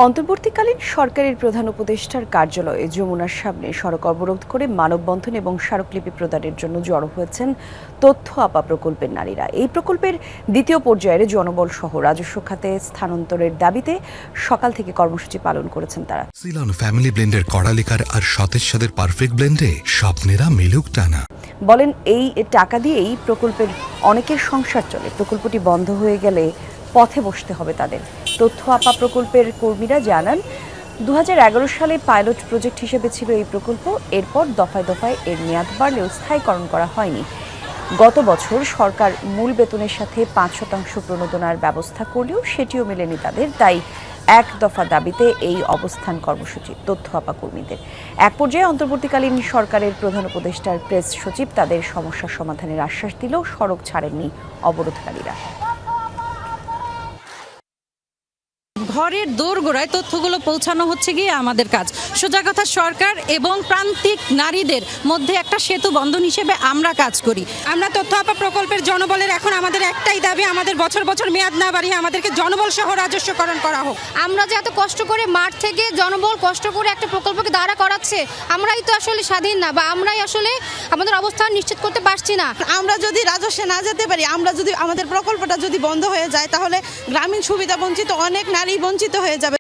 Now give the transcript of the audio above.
অন্তর্বর্তীকালীন সরকারের প্রধান উপদেষ্টার কার্যালয়ে যমুনার সামনে সড়ক অবরোধ করে মানববন্ধন এবং স্মারকলিপি প্রদানের জন্য জড়ো হয়েছেন তথ্য আপা প্রকল্পের নারীরা। এই প্রকল্পের দ্বিতীয় পর্যায়ের জনবল সহ রাজস্ব খাতে স্থানান্তরের দাবিতে সকাল থেকে কর্মসূচি পালন করেছেন তারা। সিলন ফ্যামিলি ব্লেন্ডের কড়ালিকার আর সতেজ স্বাদের পারফেক্ট ব্লেন্ডে স্বপ্নেরা মিলুক টানা। বলেন এই টাকা দিয়েই প্রকল্পের অনেকের সংসার চলে। প্রকল্পটি বন্ধ হয়ে গেলে পথে বসতে হবে তাদের। তথ্য আপা প্রকল্পের কর্মীরা জানান 2011 সালে পাইলট প্রজেক্ট হিসেবে ছিল এই প্রকল্প। এরপর দফায় দফায় এর মেয়াদ বাড়লেও স্থায়ীকরণ করা হয়নি। গত বছর সরকার মূল বেতনের সাথে 5% প্রণোদনার ব্যবস্থা করলেও সেটিও মেলেনি তাদের। তাই এক দফা দাবিতে এই অবস্থান কর্মসূচি তথ্য আপা কর্মীদের। এক পর্যায়ে অন্তর্বর্তীকালীন সরকারের প্রধান উপদেষ্টার প্রেস সচিব তাদের সমস্যার সমাধানের আশ্বাস দিলেও সড়ক ছাড়েননি অবরোধকারীরা। ঘরের দোরগোড়ায় তথ্যগুলো পৌঁছানো হচ্ছে গিয়ে আমাদের কাজ। সোজা কথা, সরকার এবং প্রান্তিক নারীদের মধ্যে একটা সেতু বন্ধন হিসেবে আমরা কাজ করি। আমরা তথ্য আপা প্রকল্পের জনবলের এখন আমাদের একটাই দাবি, আমাদের বছর বছর মেয়াদ না বাড়িয়ে আমাদেরকে জনবল সহ রাজস্বকরণ করা হোক। আমরা যে এত কষ্ট করে মাঠ থেকে জনবল কষ্ট করে একটা প্রকল্পকে দাঁড়া করাচ্ছে, আমরাই তো আসলে স্বাধীন না, বা আমরাই আসলে আমাদের অবস্থান নিশ্চিত করতে পারছি না। আমরা যদি রাজস্বে না যেতে পারি, আমরা যদি আমাদের প্রকল্পটা যদি বন্ধ হয়ে যায়, তাহলে গ্রামীণ সুবিধা বঞ্চিত অনেক নারী বঞ্চিত হয়ে যাবে।